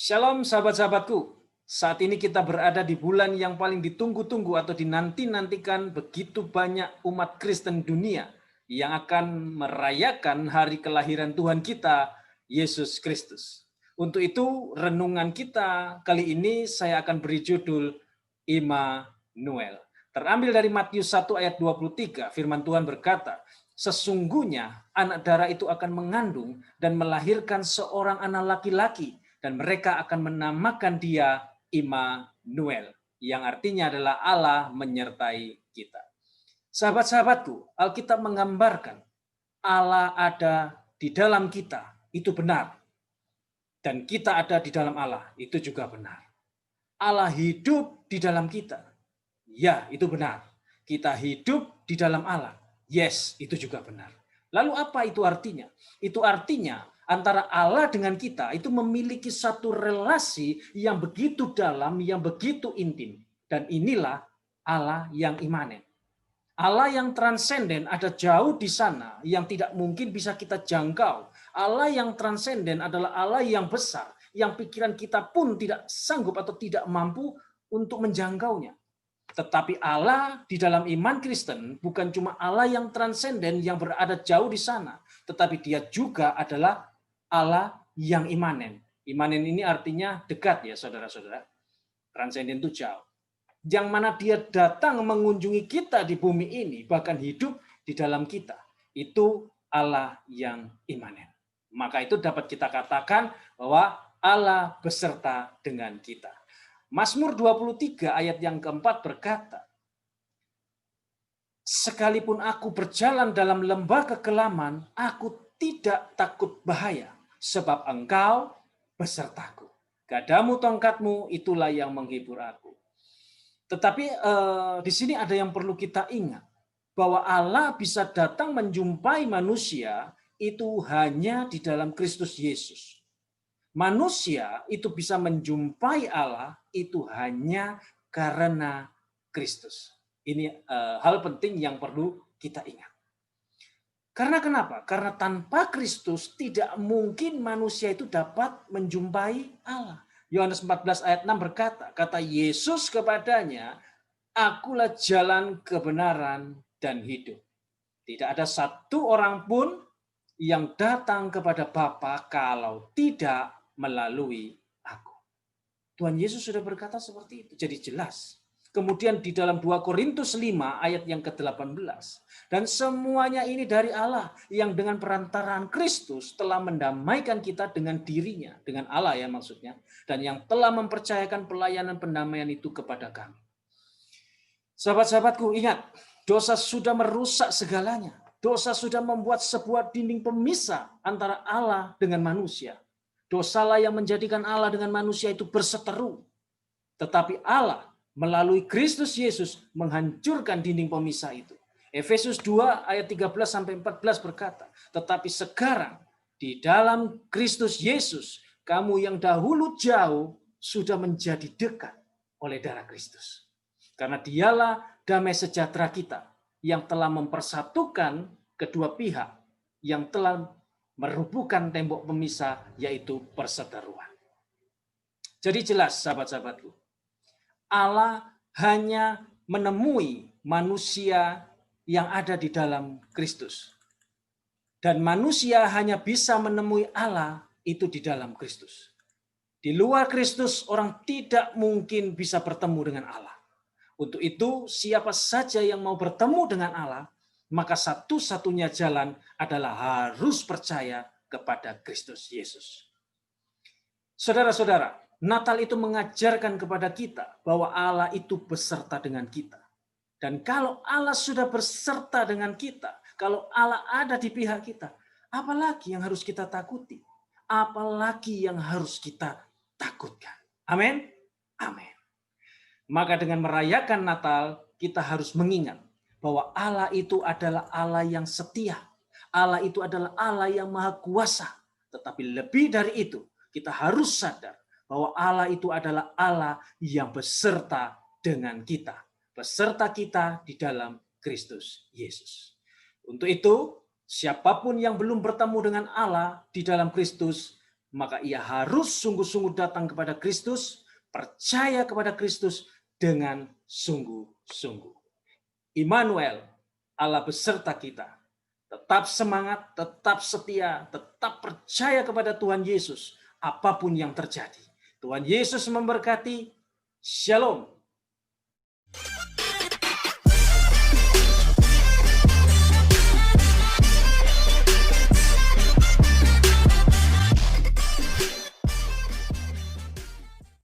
Shalom sahabat-sahabatku. Saat ini kita berada di bulan yang paling ditunggu-tunggu atau dinanti-nantikan begitu banyak umat Kristen dunia yang akan merayakan hari kelahiran Tuhan kita, Yesus Kristus. Untuk itu, renungan kita kali ini saya akan beri judul Immanuel. Terambil dari Matius 1 ayat 23, firman Tuhan berkata, "Sesungguhnya anak darah itu akan mengandung dan melahirkan seorang anak laki-laki, dan mereka akan menamakan dia Immanuel, yang artinya adalah Allah menyertai kita." Sahabat-sahabatku, Alkitab menggambarkan Allah ada di dalam kita, itu benar. Dan kita ada di dalam Allah, itu juga benar. Allah hidup di dalam kita. Ya, itu benar. Kita hidup di dalam Allah. Yes, itu juga benar. Lalu apa itu artinya? Itu artinya antara Allah dengan kita itu memiliki satu relasi yang begitu dalam, yang begitu intim. Dan inilah Allah yang imanen. Allah yang transenden ada jauh di sana yang tidak mungkin bisa kita jangkau. Allah yang transenden adalah Allah yang besar, yang pikiran kita pun tidak sanggup atau tidak mampu untuk menjangkaunya. Tetapi Allah di dalam iman Kristen bukan cuma Allah yang transenden yang berada jauh di sana, tetapi dia juga adalah Allah yang imanen. Imanen ini artinya dekat ya saudara-saudara. Transenden itu jauh. Yang mana dia datang mengunjungi kita di bumi ini, bahkan hidup di dalam kita. Itu Allah yang imanen. Maka itu dapat kita katakan bahwa Allah beserta dengan kita. Mazmur 23 ayat yang keempat berkata, "Sekalipun aku berjalan dalam lembah kekelaman, aku tidak takut bahaya, sebab Engkau besertaku. Gadamu tongkatmu itulah yang menghibur aku." Tetapi di sini ada yang perlu kita ingat, bahwa Allah bisa datang menjumpai manusia itu hanya di dalam Kristus Yesus. Manusia itu bisa menjumpai Allah itu hanya karena Kristus. Ini hal penting yang perlu kita ingat. Karena kenapa? Karena tanpa Kristus tidak mungkin manusia itu dapat menjumpai Allah. Yohanes 14 ayat 6 berkata, kata Yesus kepadanya, "Akulah jalan, kebenaran, dan hidup. Tidak ada satu orang pun yang datang kepada Bapa kalau tidak melalui aku." Tuhan Yesus sudah berkata seperti itu. Jadi jelas. Kemudian di dalam 2 Korintus 5 ayat yang ke-18. "Dan semuanya ini dari Allah yang dengan perantaraan Kristus telah mendamaikan kita dengan dirinya." Dengan Allah ya maksudnya. "Dan yang telah mempercayakan pelayanan pendamaian itu kepada kami." Sahabat-sahabatku, ingat, dosa sudah merusak segalanya. Dosa sudah membuat sebuah dinding pemisah antara Allah dengan manusia. Dosalah yang menjadikan Allah dengan manusia itu berseteru. Tetapi Allah melalui Kristus Yesus menghancurkan dinding pemisah itu. Efesus 2 ayat 13 sampai 14 berkata, "Tetapi sekarang di dalam Kristus Yesus kamu yang dahulu jauh sudah menjadi dekat oleh darah Kristus. Karena dialah damai sejahtera kita yang telah mempersatukan kedua pihak, yang telah merubuhkan tembok pemisah, yaitu perseteruan." Jadi jelas sahabat-sahabatku, Allah hanya menemui manusia yang ada di dalam Kristus. Dan manusia hanya bisa menemui Allah itu di dalam Kristus. Di luar Kristus orang tidak mungkin bisa bertemu dengan Allah. Untuk itu siapa saja yang mau bertemu dengan Allah, maka satu-satunya jalan adalah harus percaya kepada Kristus Yesus. Saudara-saudara, Natal itu mengajarkan kepada kita bahwa Allah itu beserta dengan kita. Dan kalau Allah sudah beserta dengan kita, kalau Allah ada di pihak kita, apalagi yang harus kita takuti? Apalagi yang harus kita takutkan? Amin? Amin. Maka dengan merayakan Natal, kita harus mengingat bahwa Allah itu adalah Allah yang setia. Allah itu adalah Allah yang maha kuasa. Tetapi lebih dari itu, kita harus sadar bahwa Allah itu adalah Allah yang beserta dengan kita. Beserta kita di dalam Kristus Yesus. Untuk itu, siapapun yang belum bertemu dengan Allah di dalam Kristus, maka ia harus sungguh-sungguh datang kepada Kristus, percaya kepada Kristus dengan sungguh-sungguh. Immanuel, Allah beserta kita. Tetap semangat, tetap setia, tetap percaya kepada Tuhan Yesus, apapun yang terjadi. Tuhan Yesus memberkati. Shalom.